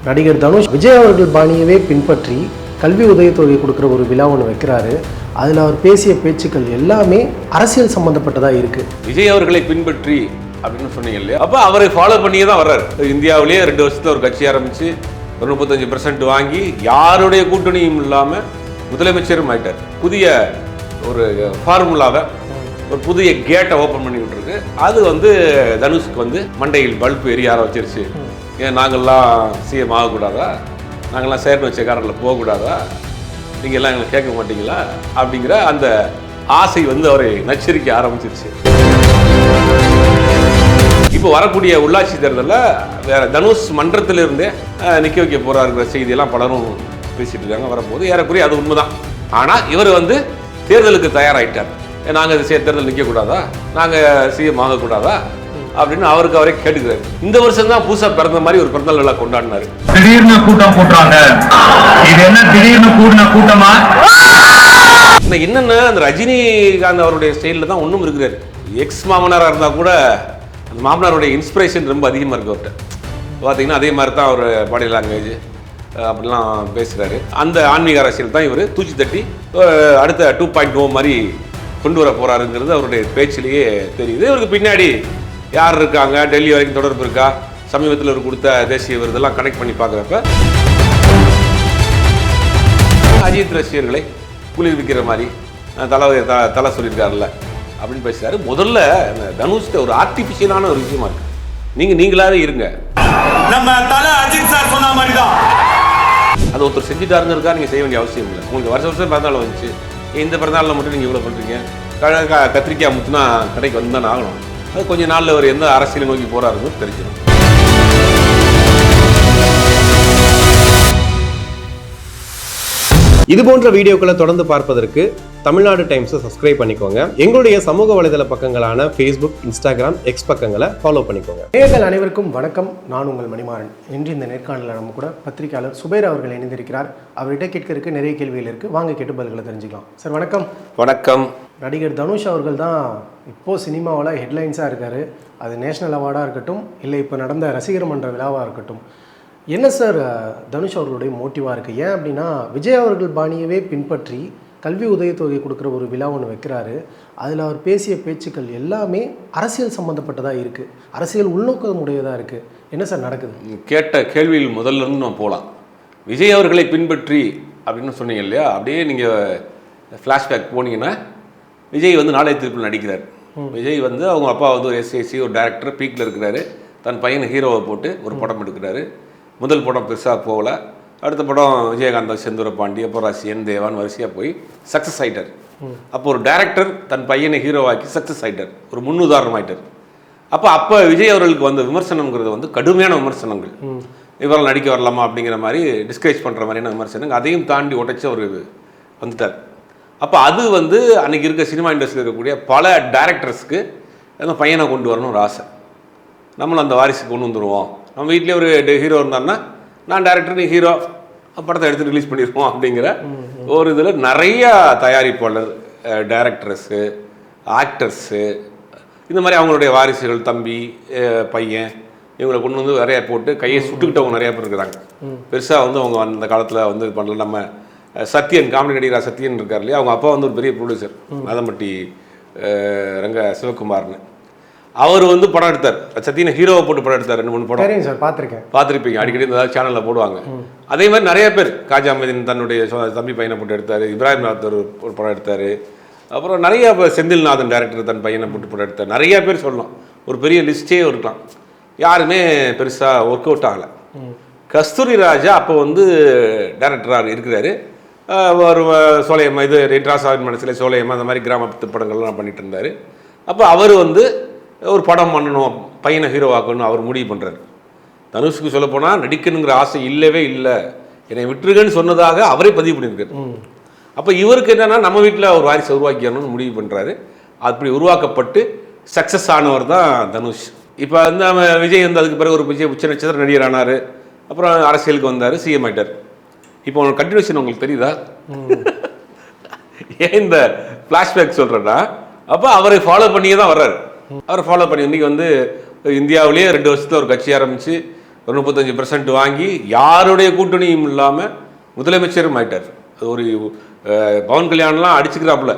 நடிகர் தனுஷ் விஜய் அவர்கள் பாணியவே பின்பற்றி கல்வி உதவித்தொகை கொடுக்குற ஒரு விழா ஒன்று வைக்கிறாரு. அதில் அவர் பேசிய பேச்சுக்கள் எல்லாமே அரசியல் சம்மந்தப்பட்டதாக இருக்குது. விஜய் அவர்களை பின்பற்றி அப்படின்னு சொன்னீங்க இல்லையா, அப்போ அவரை ஃபாலோ பண்ணியே தான் வர்றாரு. இந்தியாவிலேயே 2 வருஷத்தில் ஒரு கட்சி ஆரம்பித்து ஒரு 35% வாங்கி யாருடைய கூட்டணியும் இல்லாமல் முதலமைச்சரும் ஆயிட்டார். புதிய ஒரு ஃபார்முலாவை, ஒரு புதிய கேட்டை ஓப்பன் பண்ணி விட்டுருக்கு. அது தனுஷ்க்கு மண்டையில் பல்பு எரிய ஆரம்பிச்சிருச்சு. ஏன் நாங்கள்லாம் சிஎம் ஆகக்கூடாதா, நாங்கள்லாம் சேர்ந்து வச்ச காரில் போகக்கூடாதா, நீங்கள் எல்லாம் எங்களை கேட்க மாட்டீங்களா அப்படிங்கிற அந்த ஆசை அவரை நச்சரிக்க ஆரம்பிச்சிருச்சு. இப்போ வரக்கூடிய உள்ளாட்சி தேர்தலில் வேற தனுஷ் மன்றத்திலிருந்தே நிற்க வைக்க போறாருங்கிற செய்தியெல்லாம் பலரும் பேசிட்டு இருக்காங்க. வரப்போது ஏறக்குறைய அது உண்மைதான். ஆனால் இவர் தேர்தலுக்கு தயாராகிட்டார். நாங்கள் தேர்தல் நிற்கக்கூடாதா, நாங்கள் சிஎம் ஆகக்கூடாதா அப்படின்னு அவருக்கு அவரே கேட்டுக்கிறாரு. இந்த வருஷம் தான் புதுசா பிறந்த மாதிரி ஒரு பிறந்தநாள் விழா கொண்டாடினாரு. திடீர்னு கூட்டம் போட்டுறாங்க, இது என்ன திடீர்னு கூட்டின கூட்டமா? என்னன்னா அந்த ரஜினிகாந்த் அவருடைய ஸ்டைலில் தான் ஒன்றும் இருக்கிறாரு. எக்ஸ் மாமனாராக இருந்தால் கூட அந்த மாமனாருடைய இன்ஸ்பிரேஷன் ரொம்ப அதிகமாக இருக்கு அவர்கிட்ட. பார்த்தீங்கன்னா அதே மாதிரி தான் அவர் பாடி லாங்குவேஜ் அப்படிலாம் பேசுகிறாரு. அந்த ஆன்மீக அரசியல் தான் இவர் தூக்கி தட்டி அடுத்த 2.0 மாதிரி கொண்டு வர போகிறாருங்கிறது அவருடைய பேச்சிலேயே தெரியுது. இவருக்கு பின்னாடி யார் இருக்காங்க, டெல்லி வரைக்கும் தொடர்பு இருக்கா, சமீபத்தில் ஒரு கொடுத்த தேசிய விருதெல்லாம் கனெக்ட் பண்ணி பார்க்குறப்ப அஜித் ரசிகர்களை குளிர்விக்கிற மாதிரி தலை சொல்லியிருக்காருல்ல அப்படின்னு பேசுறாரு. முதல்ல தனுஷ்ட ஒரு ஆர்டிஃபிஷியலான ஒரு விஷயமா இருக்கு. நீங்களாவே இருங்க, நம்ம தலை அஜித் சார் சொன்ன மாதிரி தான் அது ஒருத்தர் செஞ்சுட்டாருன்னு இருக்கா, நீங்கள் செய்ய வேண்டிய அவசியம் இல்லை. உங்களுக்கு வருஷம் பிறந்தாலும் வந்துச்சு, இந்த பிறந்தாளில் மட்டும் நீங்கள் இவ்வளோ பண்ணுறீங்க. கத்திரிக்காய் முத்துனா கடைக்கு வந்து தான் ஆகணும். அது கொஞ்சம் நாளில் அவர் எந்த அரசியலை நோக்கி போறாருன்னு தெரிஞ்சிடும். இது போன்ற வீடியோக்களை தொடர்ந்து பார்ப்பதற்கு தமிழ்நாடு டைம்ஸை சப்ஸ்கிரைப் பண்ணிக்கோங்க. எங்களுடைய சமூக வலைதள பக்கங்களான ஃபேஸ்புக், இன்ஸ்டாகிராம், எக்ஸ் பக்கங்களை ஃபாலோ பண்ணிக்கோங்க. நேயர்கள் அனைவருக்கும் வணக்கம். நான் உங்கள் மணிமாறன். இன்று இந்த நேர்காணலில் நம்ம கூட பத்திரிகையாளர் சுபைர் அவர்கள் இணைந்திருக்கிறார். அவர்கிட்ட கேட்கறதுக்கு நிறைய கேள்விகள் இருக்குது. வாங்க கேட்டு பதில்களை தெரிஞ்சுக்கலாம். சார் வணக்கம். வணக்கம். நடிகர் தனுஷ் அவர்கள் தான் இப்போது சினிமாவில் ஹெட்லைன்ஸாக இருக்கார். அது நேஷ்னல் அவார்டாக இருக்கட்டும், இல்லை இப்போ நடந்த ரசிகர் மன்ற விழாவாக இருக்கட்டும். என்ன சார் தனுஷ் அவர்களுடைய மோட்டிவாக இருக்குது? ஏன் அப்படின்னா விஜய் அவர்கள் பாணியவே பின்பற்றி கல்வி உதவித்தொகை கொடுக்குற ஒரு விழா ஒன்று வைக்கிறாரு. அதில் அவர் பேசிய பேச்சுக்கள் எல்லாமே அரசியல் சம்மந்தப்பட்டதாக இருக்குது, அரசியல் உள்நோக்கமுடையதாக இருக்குது. என்ன சார் நடக்குது? கேட்ட கேள்வியில் முதல்ல இருந்து நம்ம போகலாம். விஜய் அவர்களை பின்பற்றி அப்படின்னு சொன்னீங்க இல்லையா, அப்படியே நீங்கள் ஃப்ளாஷ்பேக் போனீங்கன்னா விஜய் நாளைய திருப்பில் நடிக்கிறார். விஜய் அவங்க அப்பா ஒரு எஸ்ஏசி, ஒரு டைரக்டர், பீக்கில் இருக்கிறாரு. தன் பையன் ஹீரோவை போட்டு ஒரு படம் எடுக்கிறாரு. முதல் படம் பெருசாக போகல. அடுத்த படம் விஜயகாந்த், செந்தூர பாண்டி, அப்புறம் ரசிகன், தேவான் வரிசையாக போய் சக்ஸஸ் ஆகிட்டார். அப்போ ஒரு டைரக்டர் தன் பையனை ஹீரோவாக்கி சக்ஸஸ் ஆகிட்டார், ஒரு முன்னுதாரணம் ஆகிட்டார். அப்போ விஜய் அவர்களுக்கு விமர்சனங்கிறது கடுமையான விமர்சனங்கள். இவரால் நடிக்க வரலாமா அப்படிங்கிற மாதிரி டிஸ்கரேஜ் பண்ணுற மாதிரியான விமர்சனங்கள், அதையும் தாண்டி உடைச்சு அவர் வந்துட்டார். அப்போ அது அன்றைக்கி இருக்க சினிமா இண்டஸ்ட்ரியில் இருக்கக்கூடிய பல டைரக்டர்ஸ்க்கு அந்த பையனை கொண்டு வரணும் ஒரு ஆசை. நம்மளும் அந்த வாரிசுக்கு கொண்டு வந்துடுவோம். நம்ம வீட்டிலே ஒரு ஹீரோ இருந்தாருன்னா, நான் டைரக்டர், நீ ஹீரோ, படத்தை எடுத்து ரிலீஸ் பண்ணிடுவோம் அப்படிங்கிற ஒரு இதில் நிறையா தயாரிப்பாளர், டைரக்டர்ஸு, ஆக்டர்ஸு, இந்த மாதிரி அவங்களுடைய வாரிசுகள், தம்பி, பையன், இவங்களை கொண்டு நிறையா போட்டு கையை சுட்டுக்கிட்டவங்க நிறையா பேர் இருக்கிறாங்க. பெருசாக அவங்க அந்த காலத்தில் இது பண்ணல. நம்ம சத்யன், காமெடி நடிகராக சத்யன் இருக்கார் இல்லையா, அவங்க அப்பா ஒரு பெரிய ப்ரொடியூசர், நாதம்பட்டி ரங்க சிவகுமார்னு. அவர் படம் எடுத்தார். சத்யனை ஹீரோவை போட்டு படம் எடுத்தார். 2-3 படம் சார் பார்த்துருப்பீங்க, அடிக்கடி இந்த சேனலில் போடுவாங்க. அதே மாதிரி நிறைய பேர், காஜா மதீன் தன்னுடைய தம்பி பையனை போட்டு எடுத்தார். இப்ராஹிம் நாத் ஒரு படம் எடுத்தார். அப்புறம் நிறையா செந்தில்நாதன் டைரக்டர் தன் பையனை போட்டு படம் எடுத்தார். நிறையா பேர் சொல்லலாம், ஒரு பெரிய லிஸ்டே இருக்கலாம். யாருமே பெருசாக ஒர்க் அவுட் ஆகலை. கஸ்தூரி ராஜா அப்போ டைரக்டராக இருக்கிறாரு. ஒரு சோலையம்மா, இது ரெட்ராசாவின் மனசில் சோலையம்மா, அந்த மாதிரி கிராமத்து படங்கள்லாம் பண்ணிட்டு இருந்தார். அப்போ அவர் ஒரு படம் பண்ணணும், பையனை ஹீரோவாக்கணும் அவர் முடிவு பண்ணுறாரு. தனுஷுக்கு சொல்லப்போனால் நடிக்கணுங்கிற ஆசை இல்லவே இல்லை, என்னை விட்டுருங்கன்னு சொன்னதாக அவரே பதிவு பண்ணியிருக்காரு. அப்போ இவருக்கு என்னென்னா, நம்ம வீட்டில் ஒரு வாரிசை உருவாக்கிடணும்னு முடிவு பண்ணுறாரு. அப்படி உருவாக்கப்பட்டு சக்ஸஸ் ஆனவர் தான் தனுஷ். இப்போ விஜய் அதுக்கு பிறகு ஒரு உச்ச நட்சத்திர நடிகர் ஆனார். அப்புறம் அரசியலுக்கு வந்தார், சிஎம் ஆயிட்டார். இப்போ கண்டினியூஷன் உங்களுக்கு தெரியுதா? ஏன் இந்த ஃப்ளாஷ்பேக் சொல்கிறேன்னா, அப்போ அவரை ஃபாலோ பண்ணியே தான் வர்றாரு. அவரை ஃபாலோ பண்ணி இன்றைக்கி இந்தியாவிலேயே 2 வருஷத்தில் ஒரு கட்சி ஆரம்பித்து ஒரு 35% வாங்கி யாருடைய கூட்டணியும் இல்லாமல் முதலமைச்சரும் ஆயிட்டார். அது ஒரு பவன் கல்யாணம்லாம் அடிச்சுக்கிறாப்புல,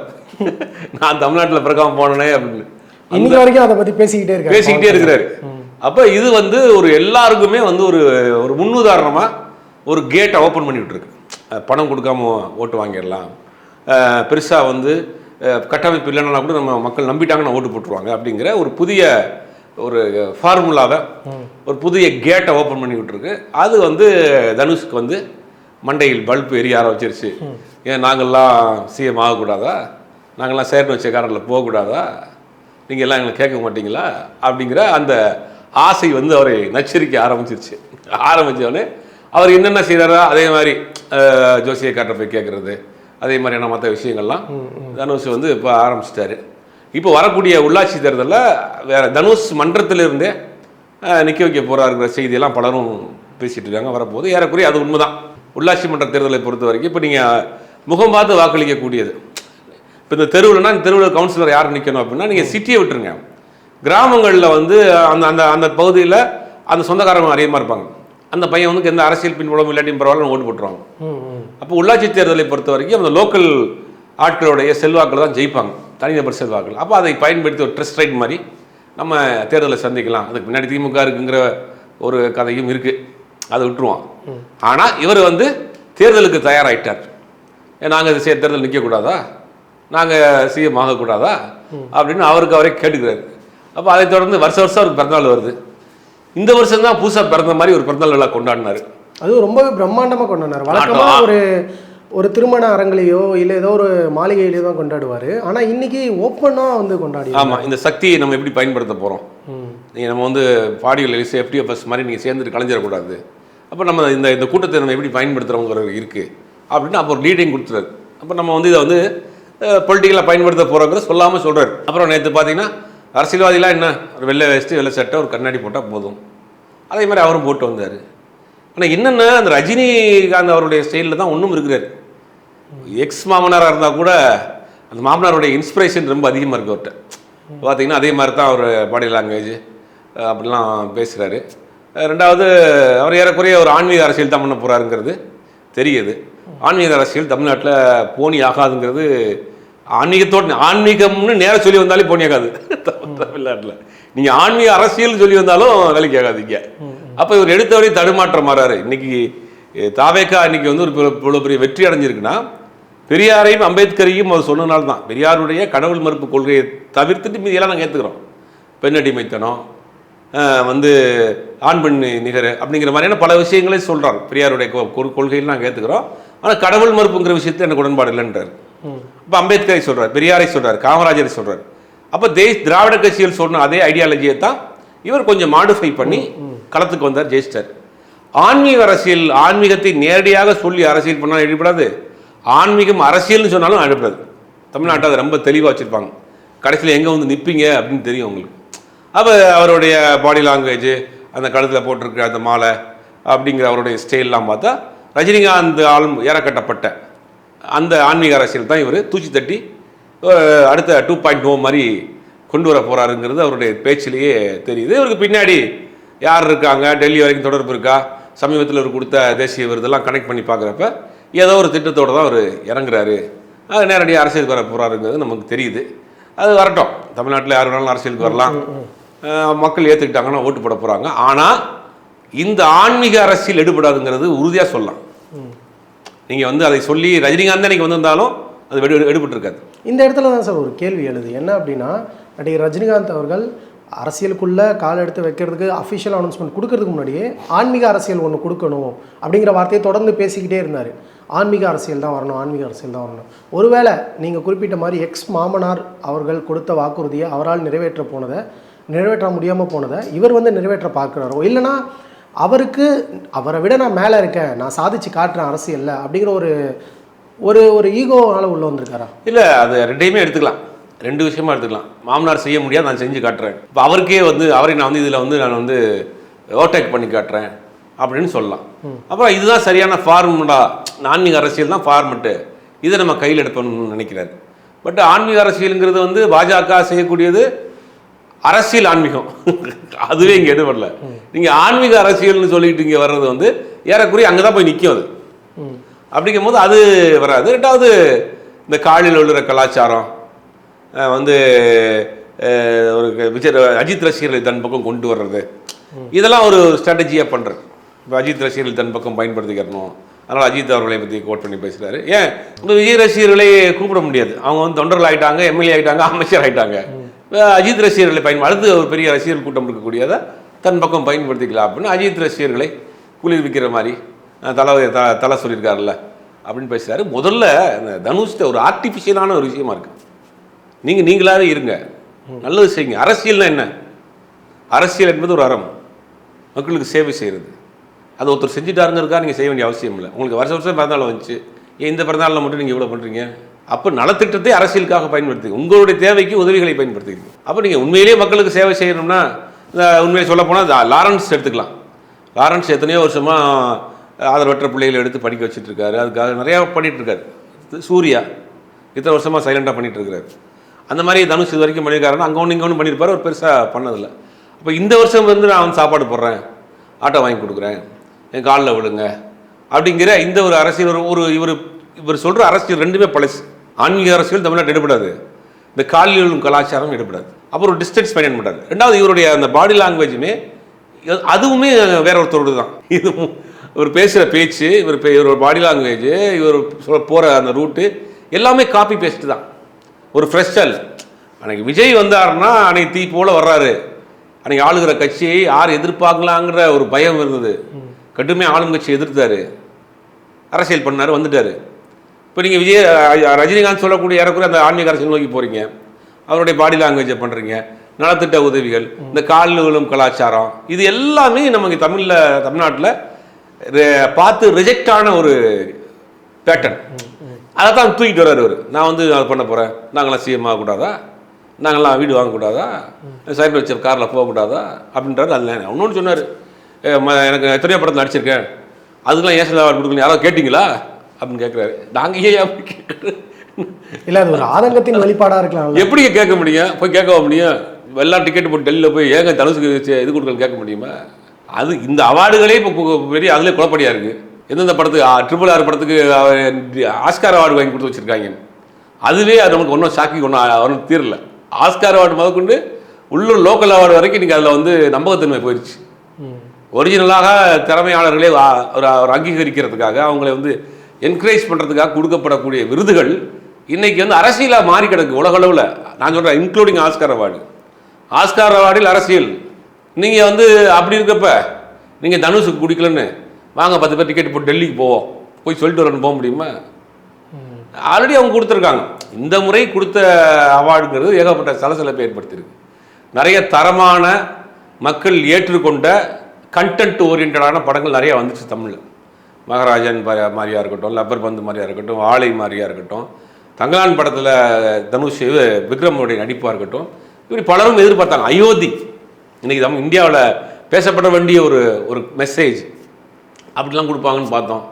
நான் தமிழ்நாட்டில் பிறக்காம போனேனே அப்படின்னு இன்னைக்கு வரைக்கும் அதை பற்றி பேசிக்கிட்டே இருக்கிறாரு. அப்போ இது வந்து ஒரு எல்லாருக்குமே வந்து ஒரு முன்னுதாரணமாக ஒரு கேட்டை ஓப்பன் பண்ணி விட்டுருக்கு. பணம் கொடுக்காம ஓட்டு வாங்கிடலாம், பெருசாக வந்து கட்டமைப்பு இல்லைன்னா கூட நம்ம மக்கள் நம்பிட்டாங்கன்னா ஓட்டு போட்டுருவாங்க அப்படிங்கிற ஒரு புதிய ஒரு ஃபார்முலாவை, ஒரு புதிய கேட்டை ஓப்பன் பண்ணி விட்டுருக்கு. அது வந்து தனுஷ்க்கு வந்து மண்டையில் பல்ப் எரிய ஆரம்பிச்சிருச்சு. ஏன் நாங்கள்லாம் சிஎம் ஆகக்கூடாதா, நாங்கள்லாம் சேர்ந்து வச்ச காரில் போகக்கூடாதா, நீங்கள் எல்லாம் எங்களை கேட்க மாட்டீங்களா அப்படிங்கிற அந்த ஆசை வந்து அவரை நச்சரிக்க ஆரம்பிச்சிருச்சு. ஆரம்பித்தோடனே அவர் என்னென்ன செய்கிறாரோ அதே மாதிரி ஜோசியை காட்ட போய் கேட்குறது, அதே மாதிரியான மற்ற விஷயங்கள்லாம் தனுஷ் வந்து இப்போ ஆரம்பிச்சிட்டாரு. இப்போ வரக்கூடிய உள்ளாட்சி தேர்தலில் வேறு தனுஷ் மன்றத்திலிருந்தே நிற்க வைக்க போகிறாருங்கிற செய்தியெல்லாம் பலரும் பேசிகிட்டு இருக்காங்க. வரப்போது ஏறக்குறைய அது உண்மைதான். உள்ளாட்சி மன்ற தேர்தலை பொறுத்த வரைக்கும் இப்போ நீங்கள் முகம் பார்த்து வாக்களிக்கக்கூடியது. இப்போ இந்த தெருவில்னா இந்த தெருவில் கவுன்சிலர் யார் நிற்கணும் அப்படின்னா நீங்கள் சிட்டியை விட்டுருங்க, கிராமங்களில் வந்து அந்த அந்த அந்த பகுதியில் அந்த சொந்தக்காரங்க அதிகமாக இருப்பாங்க. அந்த பையன் வந்து எந்த அரசியல் பின்புலம் இல்லாட்டியும் பரவாயில்ல ஓட்டு போட்டுருவாங்க. அப்போ உள்ளாட்சி தேர்தலை பொறுத்த வரைக்கும் அந்த லோக்கல் ஆட்களுடைய செல்வாக்கள் தான் ஜெயிப்பாங்க, தனிநபர் செல்வாக்கள். அப்போ அதை பயன்படுத்தி ஒரு ட்ரெஸ்ட் ரைட் மாதிரி நம்ம தேர்தலை சந்திக்கலாம். அதுக்கு முன்னாடி திமுக இருக்குங்கிற ஒரு கதையும் இருக்குது, அதை விட்டுருவோம். ஆனால் இவர் வந்து தேர்தலுக்கு தயாராகிட்டார். நாங்கள் தேர்தல் நிற்கக்கூடாதா, நாங்கள் சிஎம் ஆகக்கூடாதா அப்படின்னு அவருக்கு அவரே கேட்டுக்கிறாரு. அப்போ அதை தொடர்ந்து வருஷம் அவருக்கு பிறந்தநாள் வருது. இந்த வருஷம் தான் புதுசாக பிறந்த மாதிரி ஒரு பிறந்தநாள் விழா கொண்டாடினார். அதுவும் ரொம்பவே பிரம்மாண்டமாக கொண்டாடினார். வழக்கமாக ஒரு திருமண அரங்கிலேயோ இல்லை ஏதோ ஒரு மாளிகையிலேயோ தான் கொண்டாடுவார். ஆனால் இன்னைக்கு ஓப்பனாக வந்து கொண்டாடி. ஆமாம், இந்த சக்தியை நம்ம எப்படி பயன்படுத்த போகிறோம், நீங்கள் நம்ம வந்து பாடிகள் எஃப்டிஎஃப்எஸ் மாதிரி நீங்கள் சேர்ந்துட்டு கலைஞ்சிடக்கூடாது. அப்போ நம்ம இந்த கூட்டத்தை நம்ம எப்படி பயன்படுத்துகிறவங்க இருக்குது அப்படின்னு அப்போ ஒரு லீடிங் கொடுத்துறாரு. அப்போ நம்ம வந்து இதை வந்து பொலிட்டிக்கலாக பயன்படுத்த போகிறோங்கிற சொல்லாமல் சொல்கிறார். அப்புறம் நேற்று பார்த்தீங்கன்னா அரசியல்வாதிலாம் என்ன, ஒரு வெள்ளை வேஸ்ட்டு வெள்ளை சட்டை ஒரு கண்ணாடி போட்டால் போதும், அதே மாதிரி அவரும் போட்டு வந்தார். ஆனால் என்னென்ன அந்த ரஜினிகாந்த் அவருடைய ஸ்டைலில் தான் ஒன்றும் இருக்கிறார். எக்ஸ் மாமனாராக இருந்தால் கூட அந்த மாமனாருடைய இன்ஸ்பிரேஷன் ரொம்ப அதிகமாக இருக்குது அவர்கிட்ட. பார்த்தீங்கன்னா அதே மாதிரி தான் அவர் பாடி லாங்குவேஜ் அப்படிலாம் பேசுகிறாரு. ரெண்டாவது அவர் ஏறக்குறைய ஒரு ஆன்மீக அரசியல் தான் பண்ண போகிறாருங்கிறது தெரியுது. ஆன்மீக அரசியல் தமிழ்நாட்டில் போனி ஆகாதுங்கிறது ஆன்மீகம்னு நேராக சொல்லி வந்தாலே போனி ஆகாது தமிழ்நாட்டில். நீங்கள் ஆன்மீக அரசியல் சொல்லி வந்தாலும் வேலைக்கு ஆகாதீங்க. அப்போ இவர் எடுத்தவரை தடுமாற்றம் மாறாரு. இன்னைக்கு தாவேக்கா இன்னைக்கு வந்து ஒரு இவ்வளோ பெரிய வெற்றி அடைஞ்சிருக்குன்னா பெரியாரையும் அம்பேத்கரையும் அவர் சொன்னனால தான். பெரியாருடைய கடவுள் மறுப்பு கொள்கையை தவிர்த்துட்டு மீதியெல்லாம் நாங்கள் ஏற்றுக்கிறோம். பெண் அடிமைத்தனம் வந்து ஆண் பெண் நிகர் அப்படிங்கிற மாதிரியான பல விஷயங்களே சொல்கிறார். பெரியாருடைய கொள்கையில் நாங்கள் ஏற்றுக்கிறோம். ஆனால் கடவுள் மறுப்புங்கிற விஷயத்தை எனக்கு உடன்பாடு இல்லைன்றார். இப்போ அம்பேத்கரை சொல்கிறார், பெரியாரை சொல்கிறார், காமராஜரை சொல்கிறார். அப்போ திராவிட கட்சிகள் சொன்ன அதே ஐடியாலஜியை தான் இவர் கொஞ்சம் மாடிஃபை பண்ணி களத்துக்கு வந்தார், ஜெயிச்சிட்டார். ஆன்மீக அரசியல், ஆன்மீகத்தை நேரடியாக சொல்லி அரசியல் பண்ணாலும் எழுப்படாது, ஆன்மீகம் அரசியல்னு சொன்னாலும் எழுப்படாது. தமிழ்நாட்டை அதை ரொம்ப தெளிவாக வச்சுருப்பாங்க. கடைசியில் எங்கே வந்து நிற்பீங்க அப்படின்னு தெரியும் உங்களுக்கு. அப்போ அவருடைய பாடி லாங்குவேஜ், அந்த கழுத்தில் போட்டிருக்க அந்த மாலை அப்படிங்கிற அவருடைய ஸ்டைல்லாம் பார்த்தா ரஜினிகாந்த் ஆளும் ஏறக்கட்டப்பட்ட அந்த ஆன்மீக அரசியல் தான் இவர் தூச்சி தட்டி அடுத்த 2.0 மாதிரி கொண்டு வர போகிறாருங்கிறது அவருடைய பேச்சிலேயே தெரியுது. இவருக்கு பின்னாடி யார் இருக்காங்க, டெல்லி வரைக்கும் தொடர்பு இருக்கா, சமீபத்தில் அவர் கொடுத்த தேசிய விருதெல்லாம் கனெக்ட் பண்ணி பார்க்குறப்ப ஏதோ ஒரு திட்டத்தோடு தான் அவர் இறங்குறாரு. அது நேரடியாக அரசியலுக்கு வர போகிறாருங்கிறது நமக்கு தெரியுது. அது வரட்டும், தமிழ்நாட்டில் யார் வேணாலும் அரசியலுக்கு வரலாம், மக்கள் ஏற்றுக்கிட்டாங்கன்னா ஓட்டு போட போகிறாங்க. ஆனால் இந்த ஆன்மீக அரசியல் எடுபடாதுங்கிறது உறுதியாக சொல்லலாம். நீங்கள் வந்து அதை சொல்லி ரஜினிகாந்த் தான் வந்திருந்தாலும் அது எடுபட்டுருக்காது. இந்த இடத்துல தான் சார் ஒரு கேள்வி எழுது. என்ன அப்படின்னா, நடிகர் ரஜினிகாந்த் அவர்கள் அரசியலுக்குள்ளே கால் எடுத்து வைக்கிறதுக்கு அஃபிஷியல் அனௌன்ஸ்மெண்ட் கொடுக்கறதுக்கு முன்னாடியே ஆன்மீக அரசியல் ஒன்று கொடுக்கணும் அப்படிங்கிற வார்த்தையை தொடர்ந்து பேசிக்கிட்டே இருந்தார். ஆன்மீக அரசியல் தான் வரணும், ஆன்மீக அரசியல் தான் வரணும். ஒருவேளை நீங்கள் குறிப்பிட்ட மாதிரி எக்ஸ் மாமனார் அவர்கள் கொடுத்த வாக்குறுதியை அவரால் நிறைவேற்ற முடியாமல் போனதை இவர் வந்து நிறைவேற்ற பார்க்குறாரோ, இல்லைனா அவரை விட நான் மேலே இருக்கேன், நான் சாதிச்சு காட்டுறேன் அரசியலில் அப்படிங்கிற ஒரு ஈகோவால் உள்ள வந்திருக்காரா? இல்லை, அது ரெண்டையுமே எடுத்துக்கலாம், ரெண்டு விஷயமா எடுத்துக்கலாம். மாமனார் செய்ய முடியாது, நான் செஞ்சு காட்டுறேன். இப்போ அவருக்கே வந்து அவரை நான் வந்து இதில் வந்து நான் வந்து ஓவர்டேக் பண்ணி காட்டுறேன் அப்படின்னு சொல்லலாம். அப்புறம் இதுதான் சரியான ஃபார்முலா, ஆன்மீக அரசியல் தான் ஃபார்மெட்டு, இதை நம்ம கையில் எடுப்போம்னு நினைக்கிறாரு. பட் ஆன்மீக அரசியலுங்கிறது வந்து பாஜக செய்யக்கூடியது அரசியல் ஆன்மீகம் அதுவே இங்கே எடுபடல. நீங்கள் ஆன்மீக அரசியல்னு சொல்லிட்டு இங்கே வர்றது வந்து ஏறக்குறைய அங்கே தான் போய் நிற்கும். அது அப்படிங்கும் போது அது வராது. ரெண்டாவது இந்த காலில் விழுற கலாச்சாரம் வந்து ஒரு அஜித் ரசிகர்களை தன் பக்கம் கொண்டு வர்றது, இதெல்லாம் ஒரு ஸ்ட்ராட்டஜியாக பண்ணுறது. இப்போ அஜித் ரசிகர்கள் தன் பக்கம் பயன்படுத்திக்கிறணும், அதனால் அஜித் அவர்களை பற்றி கோட் பண்ணி பேசுகிறாரு. ஏன் விஜய் ரசிகர்களை கூப்பிட முடியாது, அவங்க வந்து தொண்டர்கள் ஆகிட்டாங்க, எம்எல்ஏ ஆகிட்டாங்க, அமைச்சர் ஆகிட்டாங்க. அஜித் ரசிகர்களை அடுத்து ஒரு பெரிய ரசிகர்கள் கூட்டம் இருக்கக்கூடியதை தன் பக்கம் பயன்படுத்திக்கலாம் அப்படின்னு அஜித் ரசிகர்களை குளிர்விக்கிற மாதிரி தலை சொல்லியிருக்காருல்ல அப்படின்னு பேசுகிறாரு. முதல்ல இந்த தனுஷ்ட ஒரு ஆர்டிஃபிஷியலான ஒரு விஷயமா இருக்குது. நீங்களாவே இருங்க, நல்லது செய்யுங்க. அரசியல்னா என்ன? அரசியல் என்பது ஒரு அறம், மக்களுக்கு சேவை செய்கிறது. அது ஒருத்தர் செஞ்சுட்டாருங்கிறதுக்காக நீங்கள் செய்ய வேண்டிய அவசியம் இல்லை. உங்களுக்கு வருஷம் பிறந்தநாள் வந்துச்சு, இந்த பிறந்தநாளில் மட்டும் நீங்கள் இவ்வளோ பண்ணுறீங்க. அப்போ நலத்திட்டத்தை அரசியலுக்காக பயன்படுத்தி உங்களுடைய தேவைக்கு உதவிகளை பயன்படுத்திக்கணும். அப்போ நீங்கள் உண்மையிலேயே மக்களுக்கு சேவை செய்யணும்னா, உண்மையை சொல்ல போனால் லாரன்ஸ் எடுத்துக்கலாம். லாரன்ஸ் எத்தனையோ வருஷமாக ஆதரவற்ற பிள்ளைகளை எடுத்து படிக்க வச்சுட்டு இருக்காரு, அதுக்காக நிறையா பண்ணிகிட்டு இருக்காரு. சூர்யா இத்தனை வருஷமாக சைலண்டாக பண்ணிகிட்டு இருக்கிறாரு. அந்த மாதிரி தனுஷ் இது வரைக்கும் பண்ணியிருக்காருன்னா அங்கே ஒன்று இங்கே ஒன்று பண்ணியிருப்பார், ஒரு பெருசாக பண்ணதில்லை. அப்போ இந்த வருஷம் வந்து நான் வந்து சாப்பாடு போடுறேன், ஆட்டோ வாங்கி கொடுக்குறேன், என் காலில் விழுங்க அப்படிங்கிற இந்த ஒரு அரசியல் இவர் சொல்கிற அரசியல் ரெண்டுமே பழசு. ஆன்மீக அரசியல் தமிழ்நாட்டு எடுபடாது, இந்த காலில் விழும் கலாச்சாரம் எடுபடாது. அப்புறம் ஒரு டிஸ்டன்ஸ் மெயின்டைன் பண்ணுறாரு. ரெண்டாவது இவருடைய அந்த பாடி லாங்குவேஜுமே அதுவுமே வேற ஒருத்தரோடு தான். இது இவர் பேசுகிற பேச்சு, இவர் பாடி லாங்குவேஜ், இவர் போகிற அந்த ரூட்டு எல்லாமே காப்பி பேஸ்ட்டு தான். ஒரு ஃப்ரெஷ்ஷல். அன்றைக்கி விஜய் வந்தாருன்னா அன்றைக்கி தீ போல் வர்றாரு. அன்றைக்கி ஆளுகிற கட்சியை யார் எதிர்பார்க்கலாங்கிற ஒரு பயம் இருந்தது. கடுமையாக ஆளும் கட்சியை எதிர்த்தார், அரசியல் பண்ணார், வந்துட்டார். இப்போ நீங்கள் ரஜினிகாந்த் சொல்லக்கூடிய ஏறக்குறைய அந்த ஆன்மீக அரசியல் நோக்கி போகிறீங்க, அவருடைய பாடி லாங்குவேஜை பண்ணுறீங்க, நலத்திட்ட உதவிகள், இந்த காலில் விழும் கலாச்சாரம், இது எல்லாமே நமக்கு தமிழ்நாட்டில் பார்த்து ரிஜெக்டான ஒரு பேட்டர்ன். அதை தான் தூக்கிட்டு வர்றாரு அவர். நான் வந்து அதை பண்ண போகிறேன், நாங்களாம் சிஎம் ஆகக்கூடாதா, நாங்களாம் வீடு வாங்கக்கூடாதா, சைக்கிள் வச்ச காரில் போகக்கூடாதா அப்படின்றாரு. அதில் இன்னொன்று சொன்னார், எனக்கு எத்தனையோ படத்தில் நடிச்சிருக்கேன், அதுக்கெல்லாம் ஏன் அவார்டு கொடுக்கணும், யாராவது கேட்டிங்களா அப்படின்னு கேட்குறாரு. நாங்கள் ஏன் அப்படி கேட்குறேன்? இல்லை, அது ஒரு ஆதங்கத்தின் வெளிப்பாடாக இருக்கலாம். எப்படி கேட்க முடியும்? போய் கேட்க முடியும்? எல்லாம் டிக்கெட் போட்டு டெல்லியில் போய் ஏங்க தனுசுக்கு இது கொடுக்கணும் கேட்க முடியுமா? அது இந்த அவார்டுகளே இப்போ பெரிய அதிலே குழப்படியாக இருக்குது. எந்தெந்த படத்துக்கு RRR படத்துக்கு ஆஸ்கார் அவார்டு வாங்கி கொடுத்து வச்சுருக்காங்க. அதுவே அது நமக்கு ஒன்றும் ஷாக்கிங் ஒன்றும் தீரல. ஆஸ்கார் அவார்டு முதற்கொண்டு உள்ளூர் லோக்கல் அவார்டு வரைக்கும் நீங்கள் அதில் வந்து நம்பகத்தன்மை போயிடுச்சு. ஒரிஜினலாக திறமையாளர்களே ஒரு அங்கீகரிக்கிறதுக்காக, அவங்களை வந்து என்கரேஜ் பண்ணுறதுக்காக கொடுக்கப்படக்கூடிய விருதுகள் இன்றைக்கி வந்து அரசியலாக மாறி கிடக்கு உலகளவில். நான் சொல்கிறேன், இன்க்ளூடிங் ஆஸ்கார் அவார்டு. ஆஸ்கார் அவார்டில் அரசியல். நீங்கள் வந்து அப்படி இருக்கப்ப நீங்கள் தனுஷுக்கு குடிக்கலன்னு வாங்க 10 பேர் டிக்கெட் போட்டு டெல்லிக்கு போவோம், போய் சொல்லிட்டு வரணும்னு போக முடியுமா? ஆல்ரெடி அவங்க கொடுத்துருக்காங்க. இந்த முறை கொடுத்த அவார்டுங்கிறது ஏகப்பட்ட சலசலப்பை ஏற்படுத்தியிருக்கு. நிறைய தரமான மக்கள் ஏற்றுக்கொண்ட கண்டென்ட் ஓரியன்டான படங்கள் நிறைய வந்துச்சு தமிழில். மகாராஜன் மாதிரியாக இருக்கட்டும், லப்பர் பந்து மாதிரியாக இருக்கட்டும், ஆலை மாதிரியாக இருக்கட்டும், தங்கலான் படத்தில் தனுஷ் விக்ரமுடைய நடிப்பாக இருக்கட்டும், இப்படி பலரும் எதிர்பார்த்தாங்க. அயோத்தி இன்றைக்கி இந்தியாவில் பேசப்பட வேண்டிய ஒரு மெசேஜ் அப்படிலாம் கொடுப்பாங்கன்னு பார்த்தோம்.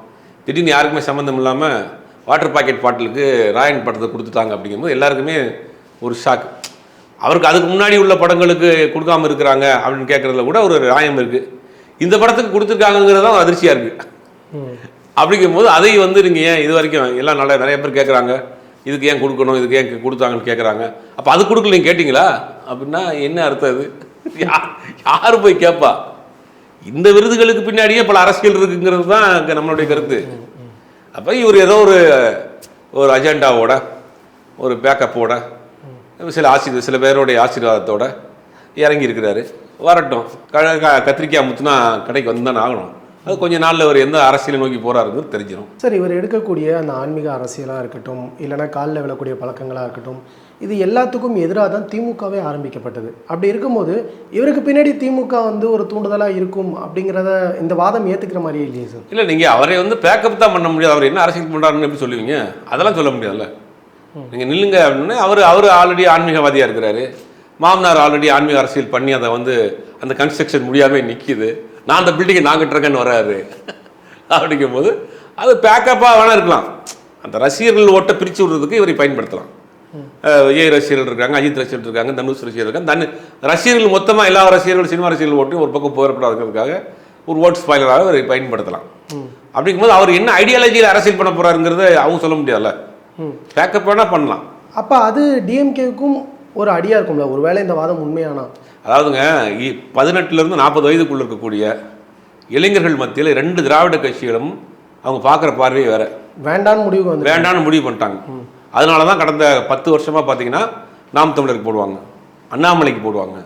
திடீர்னு யாருக்குமே சம்மந்தம் இல்லாமல் வாட்டர் பாக்கெட் பாட்டிலுக்கு ராயன் படத்தை கொடுத்துட்டாங்க. அப்படிங்கும்போது எல்லாருக்குமே ஒரு ஷாக். அவருக்கு அதுக்கு முன்னாடி உள்ள படங்களுக்கு கொடுக்காமல் இருக்கிறாங்க அப்படின்னு கேட்குறதுல கூட ஒரு நியாயம் இருக்குது. இந்த படத்துக்கு கொடுத்துருக்காங்கிறது தான் அதிர்ச்சியாக இருக்குது. அப்படிங்கும்போது அதை வந்து நீங்கள் ஏன் இது வரைக்கும் எல்லாம் நிறைய பேர் கேட்குறாங்க, இதுக்கு ஏன் கொடுக்கணும், இதுக்கு ஏன் கொடுத்தாங்கன்னு கேட்குறாங்க. அப்போ அது கொடுக்கல நீங்கள் கேட்டிங்களா அப்படின்னா என்ன அர்த்தம்? அது யார் போய் கேட்பா? இந்த விருதுகளுக்கு பின்னாடியே பல அரசியல் இருக்குங்கிறது தான் அங்கே நம்மளுடைய கருத்து. அப்போ இவர் ஏதோ ஒரு அஜெண்டாவோட, ஒரு பேக்கப்போட, சில பேருடைய ஆசீர்வாதத்தோட இறங்கி இருக்கிறாரு. வரட்டும், கத்திரிக்காய் முத்துனா கடைக்கு வந்து தானே ஆகணும். அது கொஞ்சம் நாளில் அவர் எந்த அரசியலை நோக்கி போகிறாருன்னு தெரிஞ்சிடும். சார், இவர் எடுக்கக்கூடிய அந்த ஆன்மீக அரசியலாக இருக்கட்டும், இல்லைனா காலில் விழக்கூடிய பழக்கங்களாக இருக்கட்டும், இது எல்லாத்துக்கும் எதிராக தான் திமுகவே ஆரம்பிக்கப்பட்டது. அப்படி இருக்கும்போது இவருக்கு பின்னாடி திமுக வந்து ஒரு தூண்டுதலாக இருக்கும் அப்படிங்கிறத இந்த வாதம் ஏற்றுக்கிற மாதிரியே இல்லையே சார்? இல்லை, நீங்கள் அவரை வந்து பேக்கப் தான் பண்ண முடியாது. அவர் என்ன அரசியல் பண்ணுறாருன்னு எப்படி சொல்லுவீங்க? அதெல்லாம் சொல்ல முடியாதுல்ல. நீங்கள் நில்லுங்க அப்படின்னு அவர் ஆல்ரெடி ஆன்மீகவாதியாக இருக்கிறாரு. மாமனார் ஆல்ரெடி ஆன்மீக அரசியல் பண்ணி அதை வந்து அந்த கன்ஸ்ட்ரக்ஷன் முடியாமல் நிற்கிது. நான் அந்த பில்டிங்கை நான் கட்டுறேன்னு வராது. அப்படிங்கும்போது அது பேக்கப்பாக வேணா இருக்கலாம். அந்த ரசிகர்கள் ஓட்டை பிரித்து விடுறதுக்கு இவரை பயன்படுத்தலாம். விஜய் ரசிகர்கள் இருக்காங்க, அஜித் ரசிகர்கள் இருக்காங்க, தனுஷ் ரசிகர்கள் இருக்காங்க. ரசிகர்கள் மொத்தமாக எல்லா ரசிகர்கள் சினிமா ரசிகர்கள் ஓட்டும் ஒரு பக்கம் போயிடக்கூடாதுங்கிறதுக்காக ஒரு ஓட் ஸ்பாயிலராக அவர் பயன்படுத்தலாம். அப்படிங்கும்போது அவர் என்ன ஐடியாலஜியில் அரசியல் பண்ண போகிறாருங்கிறத அவங்க சொல்ல முடியாதுல்ல. பேக்கப் வேணால் பண்ணலாம். அப்போ அது டிஎம்கேவுக்கும் ஒரு அடியாக இருக்கும்ல ஒருவேளை இந்த வாதம் உண்மையானா? அதாவதுங்க 18லேருந்து 40 வயதுக்குள்ள இருக்கக்கூடிய இளைஞர்கள் மத்தியில் 2 திராவிட கட்சிகளும் அவங்க பார்க்குற பார்வையே வேற. வேண்டான்னு முடிவு பண்ணிட்டாங்க. அதனால தான் கடந்த 10 வருஷமாக பார்த்தீங்கன்னா நாம் தமிழருக்கு போடுவாங்க, அண்ணாமலைக்கு போடுவாங்க,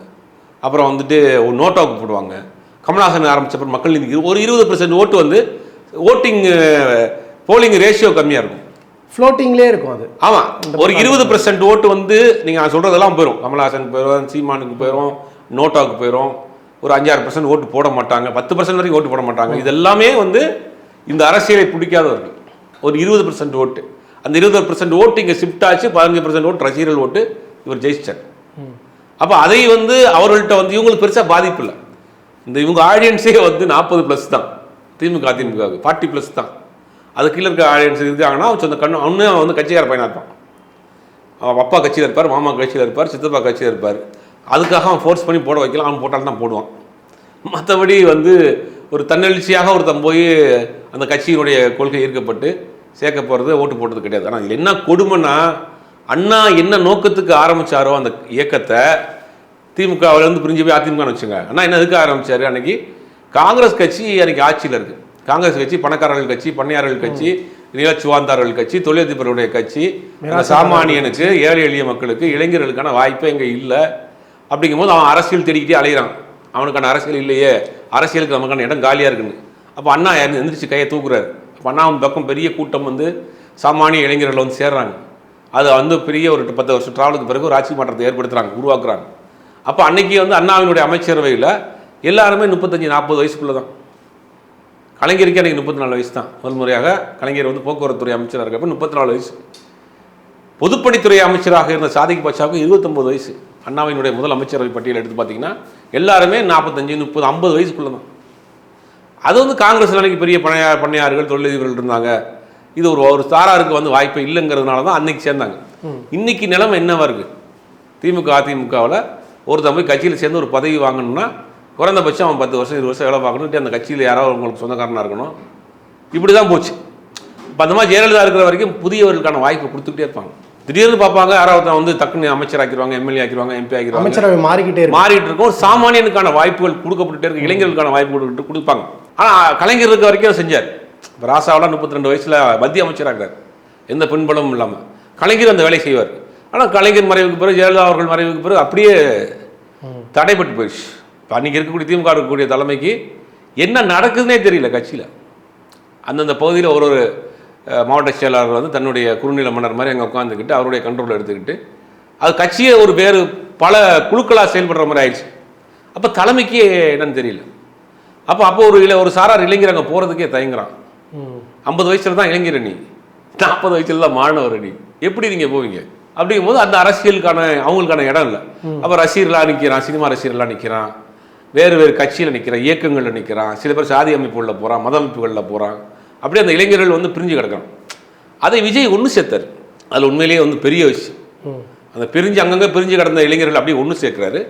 அப்புறம் வந்துட்டு ஒரு நோட்டாவுக்கு போடுவாங்க. கமல்ஹாசன் ஆரம்பிச்சப்பறம் மக்கள் நீதி ஒரு 20% ஓட்டு வந்து ஓட்டிங் போலிங் ரேஷியோ கம்மியாக இருக்கும், ஃப்ளோட்டிங்லேயே இருக்கும் அது. ஆமாம், ஒரு 20% ஓட்டு வந்து நீங்கள் சொல்கிறதெல்லாம் போயிடும். கமல்ஹாசனுக்கு போயிடும், சீமானுக்கு போயிடும், நோட்டாவுக்கு போயிடும். ஒரு 5-6% ஓட்டு போட மாட்டாங்க, 10% வரைக்கும் ஓட்டு போட மாட்டாங்க. இது எல்லாமே வந்து இந்த அரசியலை பிடிக்காதவர்கள். ஒரு 20% ஓட்டு, அந்த 20% ஓட்டு இங்கே ஷிஃப்ட் ஆச்சு. 15% ஓட்டு ரசிகர்கள் ஓட்டு, இவர் ஜெயிச்சார். அப்போ அதை வந்து அவர்கள்ட்ட வந்து இவங்களுக்கு பெருசாக பாதிப்பு இல்லை. இந்த இவங்க ஆடியன்ஸே வந்து 40+ தான். திமுக 40+ தான். அது கீழே இருக்க ஆடியன்ஸ் இருக்காங்கன்னா அவன் சொந்த கண்ணு அவனே வந்து கட்சிக்கார பையனாக இருப்பான். அவன் அப்பா கட்சியில் இருப்பார், மாமா கட்சியில் இருப்பார், சித்தப்பா கட்சியில் இருப்பார். அதுக்காக அவன் ஃபோர்ஸ் பண்ணி போட வைக்கலாம், அவன் போட்டாலும் தான் போடுவான். மற்றபடி வந்து ஒரு தன்னெழுச்சியாக ஒருத்தன் போய் அந்த கட்சியினுடைய கொள்கை ஈர்க்கப்பட்டு சேர்க்க போகிறது ஓட்டு போட்டது கிடையாது. ஆனால் இதில் என்ன கொடுமைன்னா, அண்ணா என்ன நோக்கத்துக்கு ஆரம்பித்தாரோ அந்த இயக்கத்தை திமுகவிலேருந்து பிரிஞ்சு போய் அதிமுகன்னு வச்சுங்க. அண்ணா என்ன எதுக்கு ஆரம்பித்தார்? அன்றைக்கி காங்கிரஸ் கட்சி அன்றைக்கி ஆட்சியில் இருக்குது. காங்கிரஸ் கட்சி பணக்காரர்கள் கட்சி, பண்ணையாளர்கள் கட்சி, நிலச்சுவாந்தாரர்கள் கட்சி, தொழிலதிபருடைய கட்சி. சாமானியனுக்கு, ஏழை எளிய மக்களுக்கு, இளைஞர்களுக்கான வாய்ப்பே இங்கே இல்லை. அப்படிங்கும்போது அவன் அரசியல் தேடிக்கிட்டே அலைகிறான். அவனுக்கான அரசியல் இல்லையே, அரசியலுக்கு நமக்கான இடம் காலியாக இருக்குன்னு. அப்போ அண்ணா எந்திரிச்சு கையை தூக்குறாரு. அப்போ அண்ணா பக்கம் பெரிய கூட்டம் வந்து சாமானிய இளைஞர்கள் வந்து சேர்றாங்க. அது வந்து பெரிய ஒரு 10 வருஷம் ட்ராவலுக்கு பிறகு ஒரு ஆட்சி மாற்றத்தை ஏற்படுத்துகிறாங்க, உருவாக்குறாங்க. அப்போ அன்னைக்கு வந்து அண்ணாவினுடைய அமைச்சரவையில் எல்லாருமே 35-40 வயசுக்குள்ளே தான். கலைஞருக்கு அன்றைக்கி 34 வயசு தான். முதல் முறையாக கலைஞர் வந்து போக்குவரத்துறை அமைச்சராக இருக்கப்போ 34 வயசு. பொதுப்பணித்துறை அமைச்சராக இருந்த சாதிக் பாட்சாவுக்கு 29 வயசு. அண்ணாவினுடைய முதல் அமைச்சரவை பட்டியல் எடுத்து பார்த்தீங்கன்னா எல்லாருமே 45, 30, 50 வயசுக்குள்ளே தான். அது வந்து காங்கிரஸில் அன்றைக்கி பெரிய பண்ணையார்கள், தொழிலதிபர்கள் இருந்தாங்க. இது ஒரு சாராருக்கு வந்து வாய்ப்பு இல்லைங்கிறதுனால தான் அன்னைக்கு சேர்ந்தாங்க. இன்னைக்கு நிலைமை என்னவா இருக்குது? திமுக அதிமுகவில் ஒருத்தன் போய் கட்சியில் சேர்ந்து ஒரு பதவி வாங்கணும்னா குறைந்தபட்சம் அவன் 10 வருஷம் 20 வருஷம் வேலை பார்க்கணும், அந்த கட்சியில் யாராவது உங்களுக்கு சொந்தக்காரனாக இருக்கணும். இப்படி தான் போச்சு. இப்போ அந்த மாதிரி ஜெயலலிதா இருக்கிற வரைக்கும் புதியவர்களுக்கான வாய்ப்பு கொடுத்துக்கிட்டே இருப்பாங்க. திடீர்னு பார்ப்பாங்க யாராவது வந்து டக்குன்னு அமைச்சர் ஆக்கிடுவாங்க, எம்எல்ஏ ஆக்கிடுவாங்க, எம்பி ஆக்கிடுவாங்க. அமைச்சரவை மாறிக்கிட்டு இருக்கும். சாமானியனுக்கான வாய்ப்புகள் கொடுக்கப்பட்டுட்டே இருக்கு, இளைஞர்களுக்கான வாய்ப்பு கொடுப்பாங்க. ஆனால் கலைஞர் இருக்க வரைக்கும் செஞ்சார். இப்போ ராசாவெல்லாம் 32 வயசில் மத்திய அமைச்சராகிறார், எந்த பின்பலமும் இல்லாமல். கலைஞர் அந்த வேலை செய்வார். ஆனால் கலைஞர் மறைவுக்கு பிறகு, ஜெயலலிதா அவர்கள் மறைவுக்கு பிறகு அப்படியே தடைப்பட்டு போயிடுச்சு. இப்போ அன்றைக்கி இருக்கக்கூடிய திமுக இருக்கக்கூடிய தலைமைக்கு என்ன நடக்குதுன்னே தெரியல. கட்சியில் அந்தந்த பகுதியில் ஒரு மாவட்ட செயலாளர் வந்து தன்னுடைய குறுநில மன்னர் மாதிரி அங்கே உட்காந்துக்கிட்டு அவருடைய கண்ட்ரோல் எடுத்துக்கிட்டு அது கட்சியை ஒரு வேறு பல குழுக்களாக செயல்படுற மாதிரி ஆயிடுச்சு. அப்போ தலைமைக்கு என்னன்னு தெரியல. அப்போ ஒரு சாரார் இளைஞர் அங்கே போகிறதுக்கே தயங்குறான். 50 வயசில் தான் இளைஞர் அணி, 40 வயசில் தான் மாணவர் அணி, எப்படி நீங்கள் போவீங்க? அப்படிங்கும்போது அந்த அரசியலுக்கான அவங்களுக்கான இடம் இல்லை. அப்போ ரசிகர்களாக நிற்கிறான், சினிமா ரசிகர்களாக நிற்கிறான், வேறு கட்சியில் நிற்கிறான், இயக்கங்களில் நிற்கிறான், சில பேர் சாதி அமைப்புகளில் போகிறான், மத அமைப்புகளில் போகிறான். அப்படியே அந்த இளைஞர்கள் வந்து பிரிஞ்சு கிடக்கிறான். அதை விஜய் ஒன்று சேர்த்தார். அதில் உண்மையிலேயே வந்து பெரிய விஷயம். அந்த அங்கங்கே பிரிஞ்சு கிடந்த இளைஞர்கள் அப்படியே ஒன்று சேர்க்குறாரு.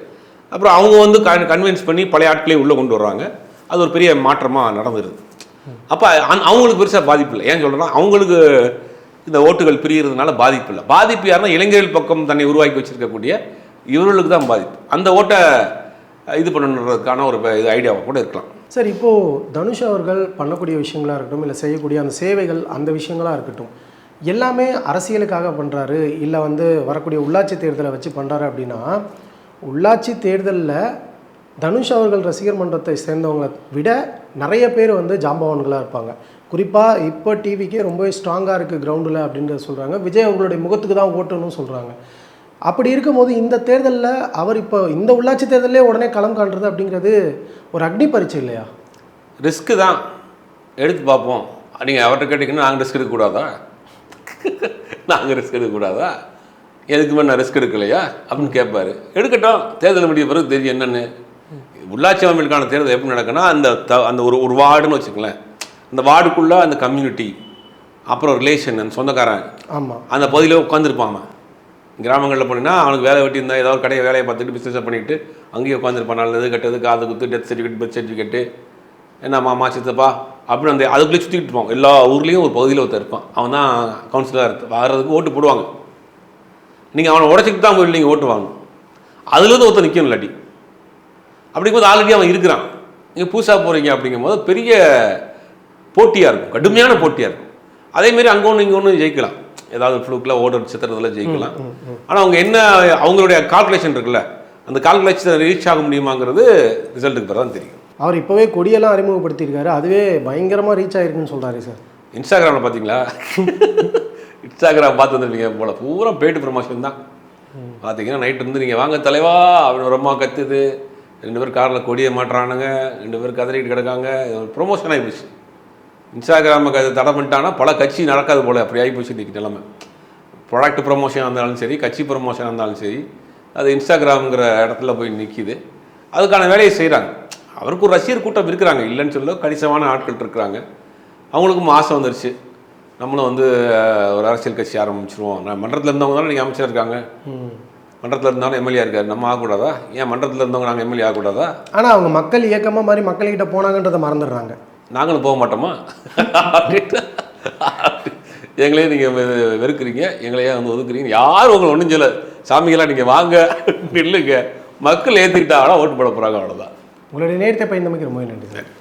அப்புறம் அவங்க வந்து கன்வின்ஸ் பண்ணி பழைய ஆட்களே உள்ளே கொண்டு வர்றாங்க. அது ஒரு பெரிய மாற்றமாக நடந்துருது. அப்போ அவங்களுக்கு பெருசாக பாதிப்பு இல்லை. ஏன் சொல்கிறேன்னா, அவங்களுக்கு இந்த ஓட்டுகள் பிரிகிறதுனால பாதிப்பு இல்லை. பாதிப்பு யாருன்னா இளைஞர்கள் பக்கம் தன்னை உருவாக்கி வச்சுருக்கக்கூடிய இவர்களுக்கு தான் பாதிப்பு. அந்த ஓட்டை இது பண்ணுறதுக்கான ஒரு ஐடியாவாக கூட இருக்கலாம். சார், இப்போது தனுஷ் அவர்கள் பண்ணக்கூடிய விஷயங்களாக இருக்கட்டும், இல்லை செய்யக்கூடிய அந்த சேவைகள், அந்த விஷயங்களாக இருக்கட்டும், எல்லாமே அரசியலுக்காக பண்ணுறாரு, இல்லை வந்து வரக்கூடிய உள்ளாட்சி தேர்தலை வச்சு பண்ணுறாரு அப்படின்னா, உள்ளாட்சி தேர்தலில் தனுஷ் அவர்கள் ரசிகர் மன்றத்தை சேர்ந்தவங்களை விட நிறைய பேர் வந்து ஜாம்பவான்களாக இருப்பாங்க. குறிப்பாக இப்போ டிவிக்கே ரொம்பவே ஸ்ட்ராங்காக இருக்குது கிரவுண்டில் அப்படின்றத சொல்கிறாங்க. விஜய் அவர்களுடைய முகத்துக்கு தான் ஓட்டணும்னு சொல்கிறாங்க. அப்படி இருக்கும்போது இந்த தேர்தலில் அவர் இப்போ இந்த உள்ளாட்சி தேர்தலே உடனே களம் காண்றது அப்படிங்கிறது ஒரு அக்னி பரீட்சை இல்லையா? ரிஸ்க்கு தான், எடுத்து பார்ப்போம். நீங்கள் அவர்கிட்ட கேட்டிங்கன்னா நாங்கள் ரிஸ்க் எடுக்கக்கூடாதா? நாங்கள் ரிஸ்க் எடுக்கக்கூடாதா? எதுக்குமே நான் ரிஸ்க் எடுக்கலையா அப்படின்னு கேட்பாரு. எடுக்கட்டும், தேர்தல் முடிய பிறகு தெரியும் என்னென்னு. உள்ளாட்சி அமைப்புக்கான தேர்தல் எப்படி நடக்குன்னா, அந்த ஒரு வார்டுன்னு வச்சுக்கலேன், அந்த வார்டுக்குள்ளே அந்த கம்யூனிட்டி, அப்புறம் ரிலேஷன், அந்த சொந்தக்காரன், ஆமாம், அந்த பகுதியில் உட்காந்துருப்பாங்க. கிராமங்களில் போனீங்கன்னா அவனுக்கு வேலை வெட்டி இருந்தால் ஏதாவது கடையை வேலையை பார்த்துட்டு பிஸ்னஸை பண்ணிட்டு அங்கேயே உட்காந்துருப்பான். நல்லது கெட்டது, காது குத்து, டெத் சர்டிஃபிகேட், பர்த் சர்டிஃபிகேட்டு, என்ன மாமா சித்தப்பா அப்படின்னு அந்த அதுக்குள்ளே சுற்றிக்கிட்டு இருப்பான். எல்லா ஊர்லேயும் ஒரு பகுதியில் ஒருத்தர் இருப்பான். அவன் தான் கவுன்சிலராக வர்றதுக்கு ஓட்டு போடுவாங்க. நீங்கள் அவனை உடச்சிக்கிட்டு தான் போய் நீங்கள் ஓட்டு வாங்கணும். அதுலேருந்து ஒருத்தர் நிற்கணும் இல்லாட்டி. அப்படிங்கும்போது ஆல்ரெடி அவன் இருக்கிறான். நீங்கள் புதுசாக போகிறீங்க அப்படிங்கும்போது பெரிய போட்டியாக இருக்கும், கடுமையான போட்டியாக இருக்கும். அதேமாரி அங்கே ஒன்று இங்கே ஒன்று ஜெயிக்கலாம், ஏதாவது ஃப்ளூக்கில் ஓடுற சித்திரத்தில் ஜெயிக்கலாம். ஆனால் அவங்க என்ன அவங்களுடைய கால்குலேஷன் இருக்குல்ல, அந்த கால்குலேஷன் ரீச் ஆக முடியுமாங்கிறது ரிசல்ட்டுக்கு பிறகு தான் தெரியும். அவர் இப்போவே கொடியெல்லாம் அறிமுகப்படுத்தியிருக்காரு, அதுவே பயங்கரமாக ரீச் ஆகிருக்குன்னு சொல்கிறாரு சார். இன்ஸ்டாகிராமில் பார்த்தீங்களா? இன்ஸ்டாகிராம் பார்த்து வந்துருப்பீங்க போல, பூரா பெய்டு ப்ரமோஷன் தான். பார்த்தீங்கன்னா நைட்டு இருந்து நீங்கள் வாங்க தலைவா அப்படின்னு ரொம்ப கத்துது, 2 பேர் காரில் கொடியை மாட்டுறானுங்க, 2 பேர் கதறிட்டு கிடக்காங்க. ப்ரொமோஷன் ஆகிப்போச்சு. இன்ஸ்டாகிராமுக்கு அது தடை பண்ணிட்டாங்கன்னா பல கட்சி நடக்காது போல், அப்படி ஆகிப்போச்சு இன்றைக்கி நிலைமை. ப்ராடக்ட் ப்ரொமோஷனாக இருந்தாலும் சரி, கட்சி ப்ரொமோஷனாக இருந்தாலும் சரி, அது இன்ஸ்டாகிராமுங்கிற இடத்துல போய் நிற்கிது. அதுக்கான வேலையை செய்கிறாங்க. அவருக்கு ஒரு ரசிகர் கூட்டம் இருக்கிறாங்க, இல்லைன்னு சொல்ல கணிசமான ஆட்கள் இருக்கிறாங்க. அவங்களுக்கும் ஆசை வந்துருச்சு, நம்மளும் வந்து ஒரு அரசியல் கட்சி ஆரம்பிச்சிருவோம். நான் மன்றத்தில் இருந்தவங்க தானே நீங்கள் அமைச்சர் இருக்காங்க, மன்றத்தில் இருந்தாலும் எம்எல்ஏ இருக்காரு, நம்ம ஆகக்கூடாதா? ஏன் மன்றத்தில் இருந்தவங்க நாங்கள் எம்எல்ஏ ஆகக்கூடாதா? ஆனால் அவங்க மக்கள் இயக்கமாக மாதிரி மக்கள்கிட்ட போனாங்கன்றதை மறந்துடுறாங்க. நாங்களும் போக மாட்டோமா? எங்களையும் நீங்கள் வெறுக்கிறீங்க, எங்களையே வந்து ஒதுக்குறீங்க. யாரும் உங்களை ஒன்றும் சொல்ல, சாமிகளாக நீங்கள் வாங்க இல்லைங்க, மக்கள் ஏற்றுக்கிட்டா ஓட்டு போட போகிறாங்க, அவ்வளோதான். உங்களுடைய நேரத்தை பயந்தமைக்கு ரொம்ப நன்றி சார்.